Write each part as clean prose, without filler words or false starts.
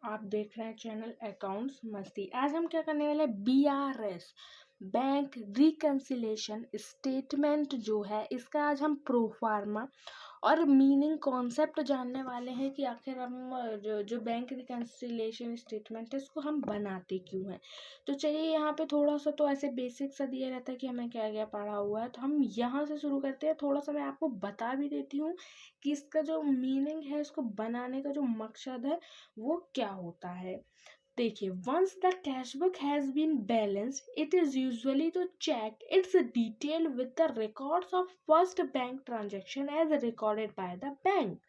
आप देख रहे हैं चैनल अकाउंट्स मस्ती। आज हम क्या करने वाले हैं, BRS बैंक रिकन्सिलेशन स्टेटमेंट जो है इसका आज हम प्रोफार्मा और मीनिंग कॉन्सेप्ट जानने वाले हैं कि आखिर हम जो बैंक रिकन्सिलेशन स्टेटमेंट है इसको हम बनाते क्यों हैं। तो चलिए यहाँ पे थोड़ा सा तो ऐसे बेसिक सा दिया रहता है कि हमें क्या क्या पढ़ा हुआ है, तो हम यहाँ से शुरू करते हैं। थोड़ा सा मैं आपको बता भी देती हूँ कि इसका जो मीनिंग है, इसको बनाने का जो मकसद है वो क्या होता है। देखिए, once the cash book has been balanced it is usually to check its detail with the records of first bank transaction as recorded by the bank.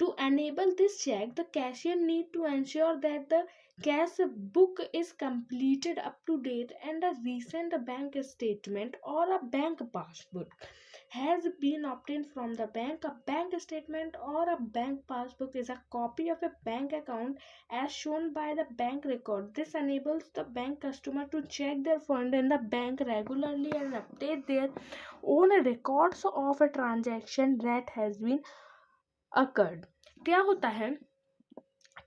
To enable this check, the cashier need to ensure that the cash book is completed up to date and a recent bank statement or a bank passbook has been obtained from the bank. A bank statement or a bank passbook is a copy of a bank account as shown by the bank record. This enables the bank customer to check their fund in the bank regularly and update their own records of a transaction that has been occurred. क्या होता है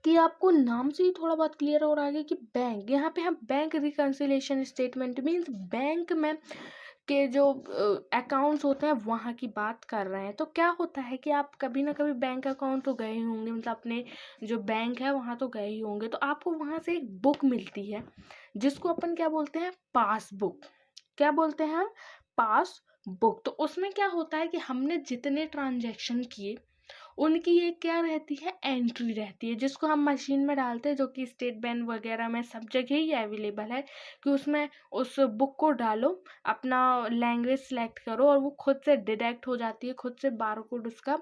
कि आपको नाम से ही थोड़ा बहुत clear हो रहा है कि बैंक, यहाँ पे हम bank reconciliation statement means bank में के जो अकाउंट्स होते हैं वहाँ की बात कर रहे हैं। तो क्या होता है कि आप कभी ना कभी बैंक अकाउंट तो गए ही होंगे, मतलब अपने जो बैंक है वहाँ तो गए ही होंगे, तो आपको वहाँ से एक बुक मिलती है जिसको अपन क्या बोलते हैं, पासबुक. क्या बोलते हैं हम, पासबुक. तो उसमें क्या होता है कि हमने जितने ट्रांजेक्शन किए उनकी एक क्या रहती है, एंट्री रहती है, जिसको हम मशीन में डालते हैं, जो कि स्टेट बैंक वगैरह में सब जगह ही अवेलेबल है कि उसमें उस बुक को डालो, अपना लैंग्वेज सेलेक्ट करो और वो खुद से डिटेक्ट हो जाती है, खुद से बारकोड उसका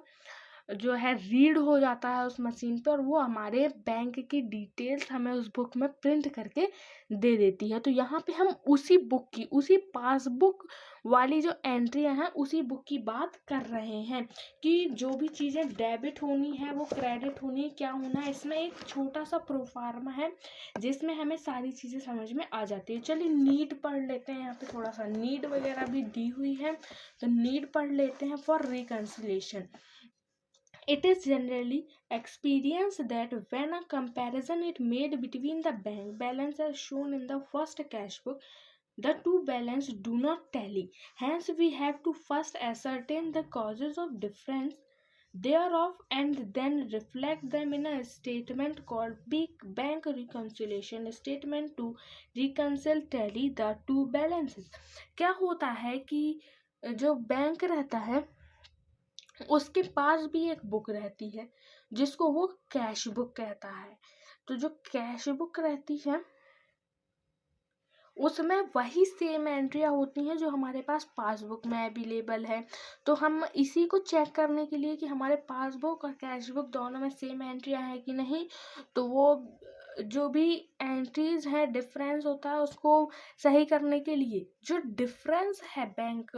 जो है रीड हो जाता है उस मशीन पे और वो हमारे बैंक की डिटेल्स हमें उस बुक में प्रिंट करके दे देती है. तो यहाँ पे हम उसी बुक की, उसी पासबुक वाली जो एंट्रियाँ हैं उसी बुक की बात कर रहे हैं कि जो भी चीज़ें डेबिट होनी है वो क्रेडिट होनी है, क्या होना है. इसमें एक छोटा सा प्रोफार्मा है जिसमें हमें सारी चीज़ें समझ में आ जाती है. चलिए नीड पढ़ लेते हैं. यहाँ पे थोड़ा सा नीड वगैरह भी दी हुई है, तो नीड पढ़ लेते हैं. For reconciliation, it is generally experienced that when a comparison is made between the bank balance as shown in the first cash book, the two balances do not tally. Hence, we have to first ascertain the causes of difference thereof and then reflect them in a statement called bank reconciliation statement to reconcile tally the two balances. क्या होता है कि जो bank रहता है उसके पास भी एक बुक रहती है जिसको वो कैश बुक कहता है. तो जो कैश बुक रहती है उसमें वही सेम एंट्रियाँ होती हैं जो हमारे पास पासबुक में अवेलेबल है. तो हम इसी को चेक करने के लिए कि हमारे पासबुक और कैश बुक दोनों में सेम एंट्रियाँ हैं कि नहीं, तो वो जो भी एंट्रीज है डिफरेंस होता है उसको सही करने के लिए, जो डिफरेंस है बैंक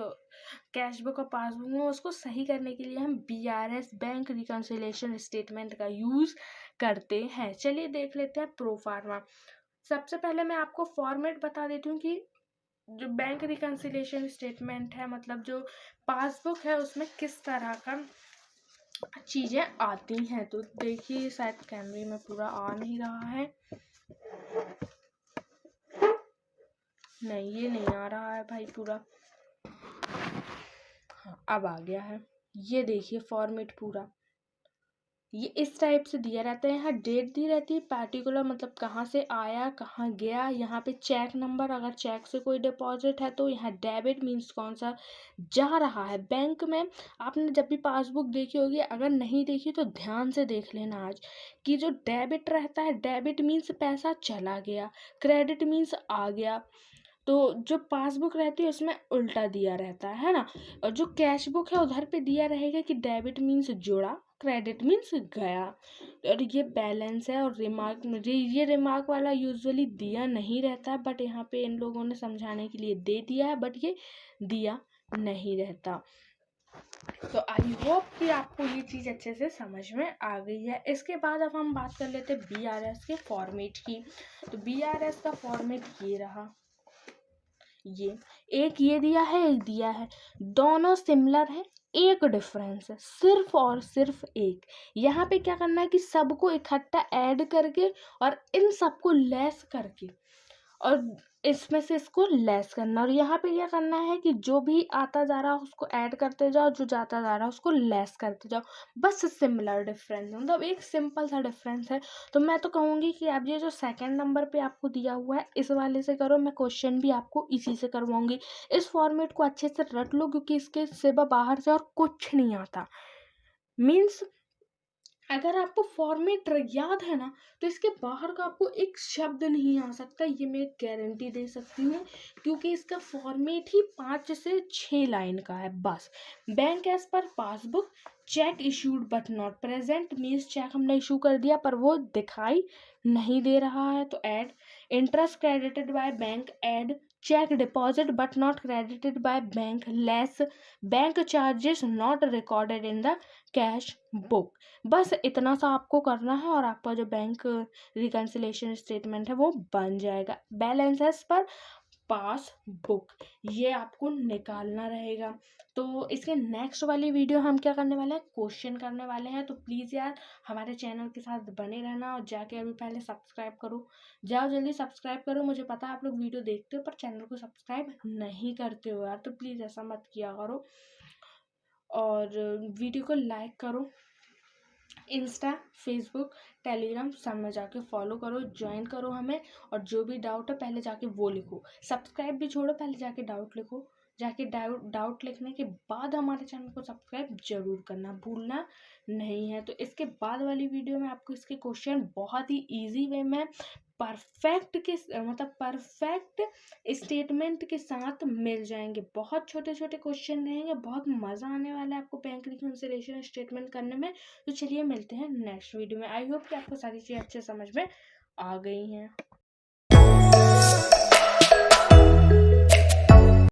कैश बुक और पासबुक में उसको सही करने के लिए हम BRS बैंक रिकन्सिलेशन स्टेटमेंट का यूज़ करते हैं. चलिए देख लेते हैं प्रोफार्मा. सबसे पहले मैं आपको फॉर्मेट बता देती हूँ कि जो बैंक रिकन्सिलेशन स्टेटमेंट है, मतलब जो पासबुक है, उसमें किस तरह का चीज़ें आती हैं. तो देखिए शायद कैमरे में पूरा आ नहीं रहा है, नहीं ये नहीं आ रहा है भाई पूरा. हाँ अब आ गया है. ये देखिए फॉर्मेट पूरा ये इस टाइप से दिया रहता है. यहाँ डेट दी रहती है पार्टिकुलर, मतलब कहाँ से आया कहाँ गया. यहाँ पे चेक नंबर, अगर चेक से कोई डिपॉजिट है तो यहाँ डेबिट मीन्स कौन सा जा रहा है बैंक में. आपने जब भी पासबुक देखी होगी, अगर नहीं देखी तो ध्यान से देख लेना आज कि जो डेबिट रहता है, डेबिट मीन्स पैसा चला गया, क्रेडिट मीन्स आ गया. तो जो पासबुक रहती है उसमें उल्टा दिया रहता है ना. और जो कैश बुक है उधर पे दिया रहेगा कि डेबिट मीन्स जुड़ा, क्रेडिट मीन्स गया. और ये बैलेंस है. और रिमार्क, मुझे ये रिमार्क वाला यूजुअली दिया नहीं रहता, बट यहाँ पे इन लोगों ने समझाने के लिए दे दिया है, बट ये दिया नहीं रहता. तो आई होप कि आपको ये चीज़ अच्छे से समझ में आ गई है. इसके बाद अब हम बात कर लेते हैं BRS के फॉर्मेट की. तो BRS का फॉर्मेट ये रहा. ये एक ये दिया है, एक दिया है, दोनों सिमिलर हैं, एक डिफरेंस है, सिर्फ और सिर्फ एक। यहाँ पे क्या करना है कि सबको इकट्ठा ऐड करके और इन सबको लेस करके और इसमें से इसको लेस करना, और यहाँ पे क्या करना है कि जो भी आता जा रहा है उसको ऐड करते जाओ, जो जाता जा रहा है उसको लेस करते जाओ। बस सिमिलर डिफरेंस, मतलब एक सिंपल सा डिफरेंस है। तो मैं तो कहूँगी कि आप ये जो सेकंड नंबर पे आपको दिया हुआ है इस वाले से करो, मैं क्वेश्चन भी आपको इसी से करवाऊंगी। इस फॉर्मेट को अच्छे से रट लो, क्योंकि इसके सिवा बाहर से और कुछ नहीं आता। मीन्स अगर आपको फॉर्मेट याद है ना, तो इसके बाहर का आपको एक शब्द नहीं आ सकता, ये मैं गारंटी दे सकती हूँ, क्योंकि इसका फॉर्मेट ही 5 से 6 लाइन का है बस। Bank as per passbook, cheque issued but not present, means cheque हमने इशू कर दिया पर वो दिखाई नहीं दे रहा है, तो add. Interest credited by bank, add. Cheque deposit but not credited by bank, less. Bank charges not recorded in the cash book. बस इतना सा आपको करना है और आपका जो बैंक रिकन्सिलेशन स्टेटमेंट है वो बन जाएगा। बैलेंसेस पर पासबुक, ये आपको निकालना रहेगा। तो इसके नेक्स्ट वाली वीडियो हम क्या करने वाले हैं, क्वेश्चन करने वाले हैं। तो प्लीज़ यार हमारे चैनल के साथ बने रहना, और जाके अभी पहले सब्सक्राइब करो, जाओ जल्दी सब्सक्राइब करो। मुझे पता है आप लोग वीडियो देखते हो पर चैनल को सब्सक्राइब नहीं करते हो यार, तो प्लीज़ ऐसा मत किया करो। और वीडियो को लाइक करो, इंस्टा, फेसबुक, टेलीग्राम सब में जाके फॉलो करो, ज्वाइन करो हमें। और जो भी डाउट है पहले जाके वो लिखो, सब्सक्राइब भी छोड़ो, पहले जाके डाउट लिखो। जाके डाउट लिखने के बाद हमारे चैनल को सब्सक्राइब जरूर करना, भूलना नहीं है। तो इसके बाद वाली वीडियो में आपको इसके क्वेश्चन बहुत ही इजी वे में परफेक्ट के मतलब परफेक्ट स्टेटमेंट के साथ मिल जाएंगे। बहुत छोटे छोटे क्वेश्चन रहेंगे, बहुत मज़ा आने वाला है आपको बैंक रिकन्सिलिएशन स्टेटमेंट करने में। तो चलिए मिलते हैं नेक्स्ट वीडियो में। आई होप कि आपको सारी चीज़ें अच्छे समझ में आ गई हैं।